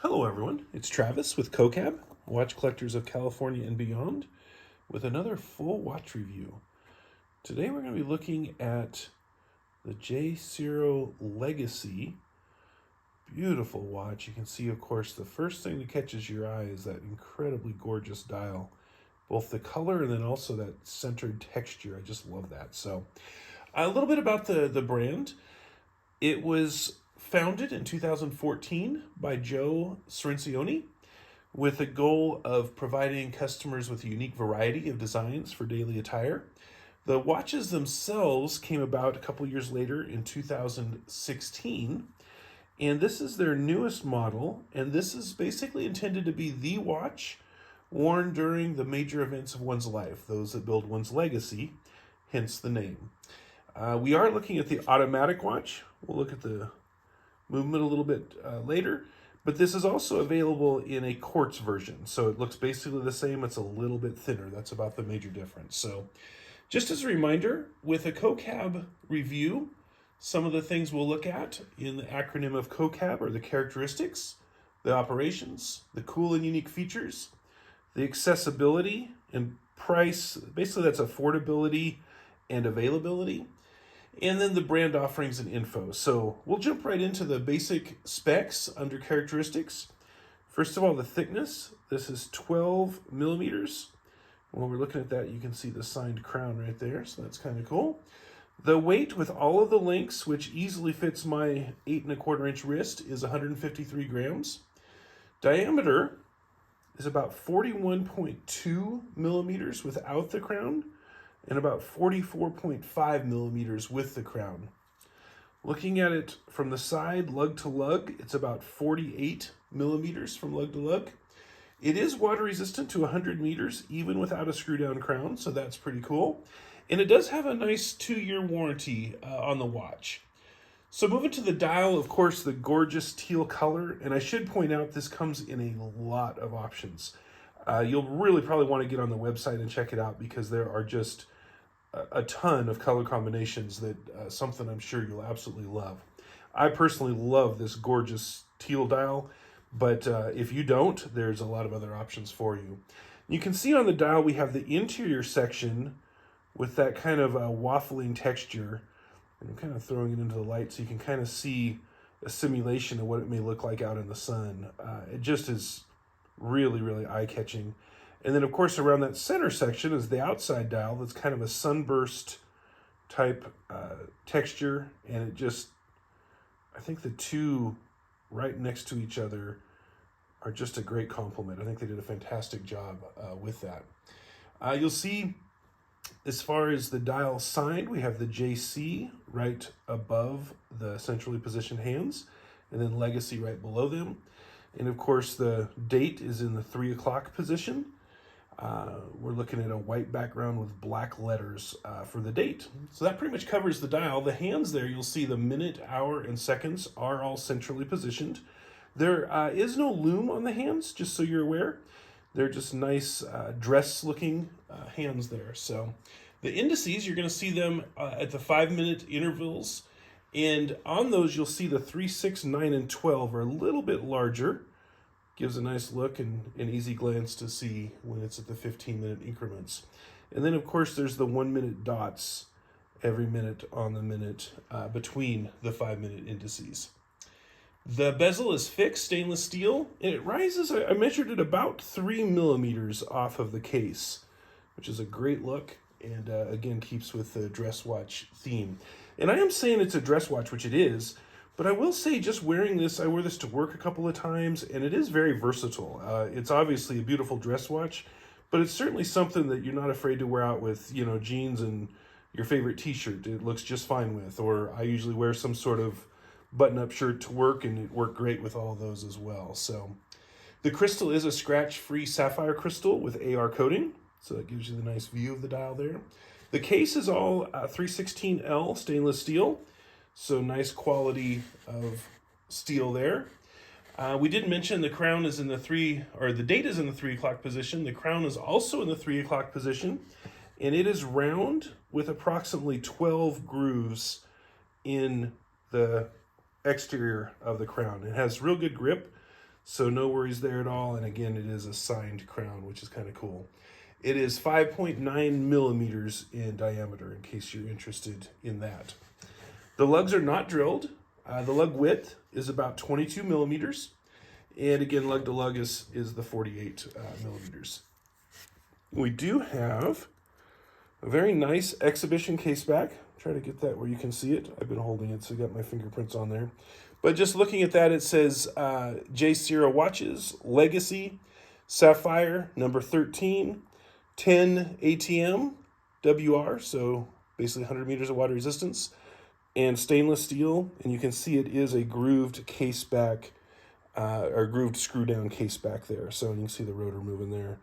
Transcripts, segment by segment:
Hello everyone, it's Travis with COCAB, Watch Collectors of California and Beyond, with another full watch review. Today we're going to be looking at the Ciro Legacy. Beautiful watch. You can see, of course, the first thing that catches your eye is that incredibly gorgeous dial. Both the color and then also that centered texture. I just love that. So a little bit about the brand. It was founded in 2014 by Joe Cirincione with the goal of providing customers with a unique variety of designs for daily attire. The watches themselves came about a couple years later in 2016, and this is their newest model, and this is basically intended to be the watch worn during the major events of one's life, those that build one's legacy, hence the name. We are looking at the automatic watch. We'll look at the movement a little bit later, but this is also available in a quartz version. So it looks basically the same. It's a little bit thinner. That's about the major difference. So just as a reminder, with a COCAB review, some of the things we'll look at in the acronym of COCAB are the characteristics, the operations, the cool and unique features, the accessibility and price. Basically, that's affordability and availability. And then the brand offerings and info. So we'll jump right into the basic specs under characteristics. First of all, the thickness. This is 12 millimeters. When we're looking at that, you can see the signed crown right there. So that's kind of cool. The weight with all of the links, which easily fits my 8¼ inch wrist, is 153 grams. Diameter is about 41.2 millimeters without the crown, and about 44.5 millimeters with the crown. Looking at it from the side, lug to lug, it's about 48 millimeters from lug to lug. It is water resistant to 100 meters, even without a screw down crown, so that's pretty cool. And it does have a nice 2-year warranty on the watch. So moving to the dial, of course, the gorgeous teal color, and I should point out this comes in a lot of options. You'll really probably want to get on the website and check it out because there are just a ton of color combinations that something I'm sure you'll absolutely love. I personally love this gorgeous teal dial, but if you don't, there's a lot of other options for you. You can see on the dial we have the interior section with that kind of waffling texture. And I'm kind of throwing it into the light so you can kind of see a simulation of what it may look like out in the sun. It just is really, really eye-catching. And then, of course, around that center section is the outside dial that's kind of a sunburst type texture. And it just, I think the two right next to each other are just a great complement. I think they did a fantastic job with that. You'll see, as far as the dial signed, we have the JC right above the centrally positioned hands, and then Legacy right below them. And of course, the date is in the 3 o'clock position. We're looking at a white background with black letters for the date. So that pretty much covers the dial. The hands there, you'll see the minute, hour, and seconds are all centrally positioned. There is no loom on the hands, just so you're aware. They're just nice dress-looking hands there. So the indices, you're going to see them at the 5-minute intervals. And on those, you'll see the 3, 6, 9, and 12 are a little bit larger. Gives a nice look and an easy glance to see when it's at the 15-minute increments. And then, of course, there's the 1-minute dots every minute on the minute between the 5-minute indices. The bezel is fixed stainless steel, and it rises, I measured it about 3 millimeters off of the case, which is a great look and, again, keeps with the dress watch theme. And I am saying it's a dress watch, which it is, but I will say just wearing this, I wear this to work a couple of times, and it is very versatile. It's obviously a beautiful dress watch, but it's certainly something that you're not afraid to wear out with, you know, jeans and your favorite t-shirt. It looks just fine with, or I usually wear some sort of button-up shirt to work, and it worked great with all of those as well. So the crystal is a scratch-free sapphire crystal with AR coating, so that gives you the nice view of the dial there. The case is all 316L stainless steel, so nice quality of steel there. We did mention the crown is in the the date is in the 3 o'clock position. The crown is also in the 3 o'clock position, and it is round with approximately 12 grooves in the exterior of the crown. It has real good grip. So no worries there at all. And again, it is a signed crown, which is kind of cool. It is 5.9 millimeters in diameter, in case you're interested in that. The lugs are not drilled. The lug width is about 22 millimeters. And again, lug to lug is the 48 millimeters. We do have a very nice exhibition case back. Try to get that where you can see it. I've been holding it, so I got my fingerprints on there. But just looking at that, it says Ciro watches, Legacy, Sapphire, number 13, 10 ATM, WR, so basically 100 meters of water resistance, and stainless steel. And you can see it is a grooved case back, or grooved screw down case back there. So you can see the rotor moving there.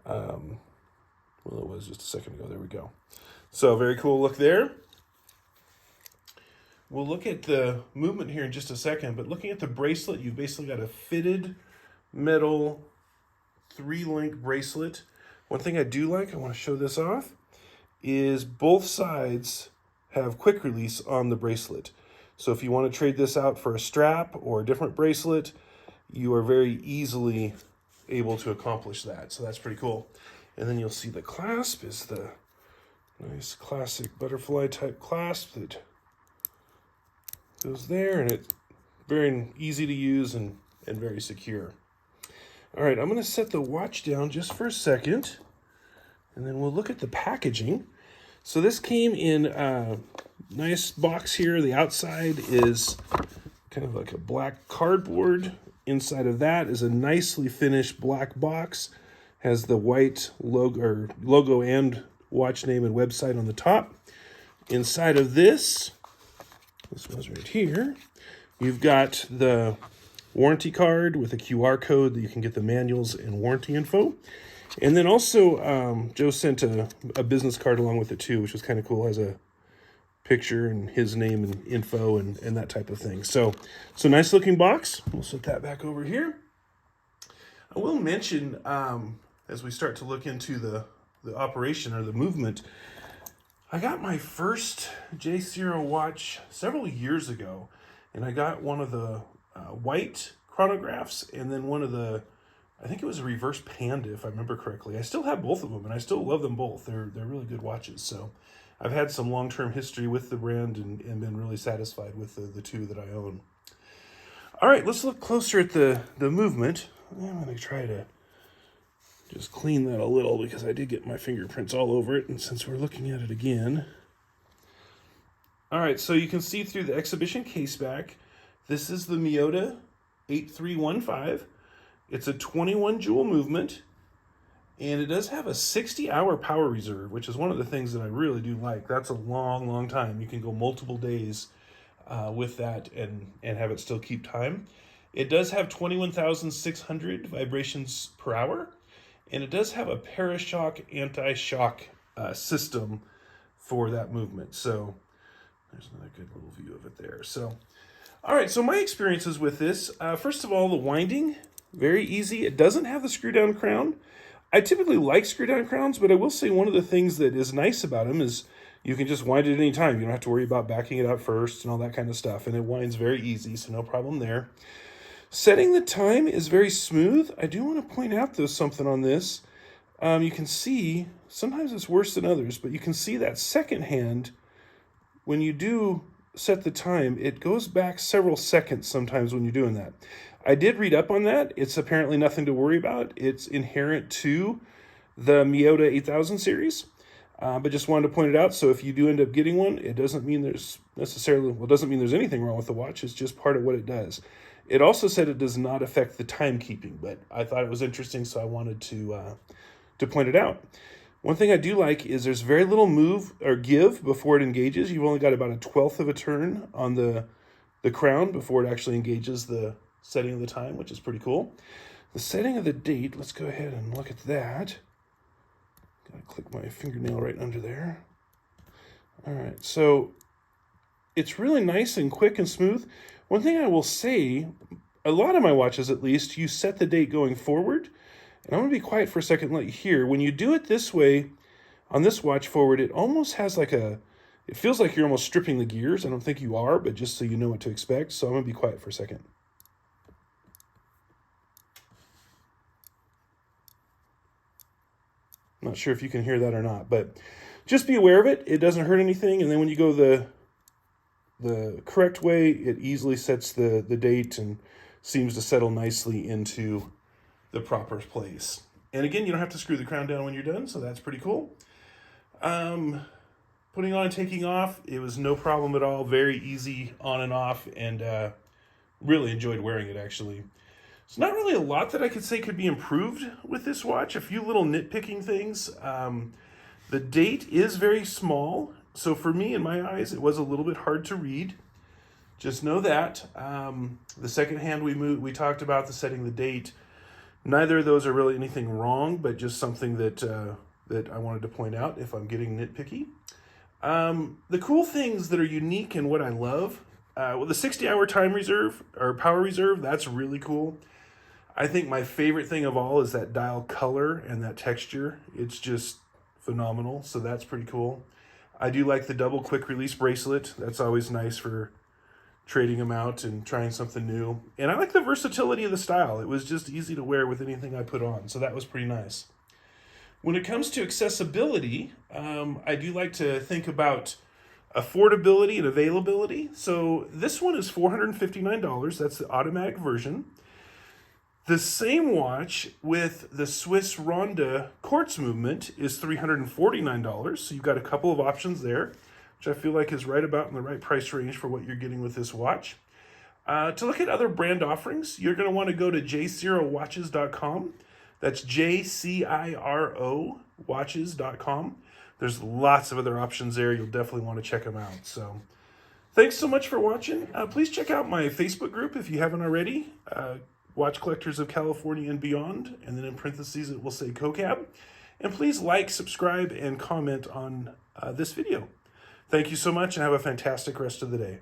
Well, it was just a second ago. There we go. So very cool look there. We'll look at the movement here in just a second, but looking at the bracelet, you've basically got a fitted metal 3-link bracelet. One thing I do like, I want to show this off, is both sides have quick release on the bracelet. So if you want to trade this out for a strap or a different bracelet, you are very easily able to accomplish that. So that's pretty cool. And then you'll see the clasp is the nice classic butterfly type clasp that goes there, and it's very easy to use and very secure. All right, I'm going to set the watch down just for a second, and then we'll look at the packaging. So this came in a nice box here. The outside is kind of like a black cardboard. Inside of that is a nicely finished black box. Has the white logo and watch name and website on the top. Inside of this one's right here, you've got the warranty card with a QR code that you can get the manuals and warranty info. And then also, Joe sent a business card along with it too, which was kind of cool. It has a picture and his name and info and that type of thing. So nice looking box. We'll set that back over here. I will mention, as we start to look into the operation or the movement, I got my first Ciro watch several years ago, and I got one of the white chronographs and then one of the, I think it was a reverse Panda, if I remember correctly. I still have both of them, and I still love them both. They're really good watches. So I've had some long-term history with the brand and been really satisfied with the two that I own. All right, let's look closer at the movement. I'm going to try to just clean that a little because I did get my fingerprints all over it, and since we're looking at it again. All right, so you can see through the exhibition case back, this is the Miyota 8315. It's a 21 joule movement, and it does have a 60-hour power reserve, which is one of the things that I really do like. That's a long, long time. You can go multiple days with that and have it still keep time. It does have 21,600 vibrations per hour, and it does have a Parashock anti-shock system for that movement. So there's another good little view of it there. So, all right, so my experiences with this, first of all, the winding, very easy. It doesn't have the screw down crown. I typically like screw down crowns, but I will say one of the things that is nice about them is you can just wind it at any time. You don't have to worry about backing it up first and all that kind of stuff. And it winds very easy, so no problem there. Setting the time is very smooth. I do want to point out, though, something on this. You can see, sometimes it's worse than others, but you can see that second hand, when you do set the time, it goes back several seconds sometimes when you're doing that. I did read up on that. It's apparently nothing to worry about. It's inherent to the Miyota 8000 series, but just wanted to point it out. So if you do end up getting one, it doesn't mean there's necessarily, well, it doesn't mean there's anything wrong with the watch. It's just part of what it does. It also said it does not affect the timekeeping, but I thought it was interesting, so I wanted to point it out. One thing I do like is there's very little move or give before it engages. You've only got about a 1/12 of a turn on the crown before it actually engages the setting of the time, which is pretty cool. The setting of the date, let's go ahead and look at that. Gotta click my fingernail right under there. All right, so it's really nice and quick and smooth. One thing I will say, a lot of my watches at least, you set the date going forward. And I'm going to be quiet for a second and let you hear. When you do it this way, on this watch forward, it almost has like it feels like you're almost stripping the gears. I don't think you are, but just so you know what to expect. So I'm going to be quiet for a second. I'm not sure if you can hear that or not, but just be aware of it. It doesn't hurt anything, and then when you go the correct way, it easily sets the date and seems to settle nicely into the proper place. And again, you don't have to screw the crown down when you're done, so that's pretty cool. Putting on and taking off, it was no problem at all. Very easy on and off, and really enjoyed wearing it, actually. It's not really a lot that I could say could be improved with this watch. A few little nitpicking things. The date is very small, so for me, in my eyes, it was a little bit hard to read. Just know that. The second hand we talked about, the setting the date. Neither of those are really anything wrong, but just something that that I wanted to point out if I'm getting nitpicky. The cool things that are unique and what I love, well, the 60-hour time reserve or power reserve, that's really cool. I think my favorite thing of all is that dial color and that texture. It's just phenomenal, so that's pretty cool. I do like the double quick release bracelet. That's always nice for trading them out and trying something new. And I like the versatility of the style. It was just easy to wear with anything I put on, so that was pretty nice. When it comes to accessibility, I do like to think about affordability and availability. So this one is $459. That's the automatic version. The same watch with the Swiss Ronda quartz movement is $349. So you've got a couple of options there, which I feel like is right about in the right price range for what you're getting with this watch. To look at other brand offerings, you're going to want to go to jcirowatches.com. That's JCIRO watches.com. There's lots of other options there. You'll definitely want to check them out. So thanks so much for watching. Please check out my Facebook group if you haven't already. Watch Collectors of California and Beyond. And then in parentheses, it will say COCAB. And please like, subscribe, and comment on this video. Thank you so much and have a fantastic rest of the day.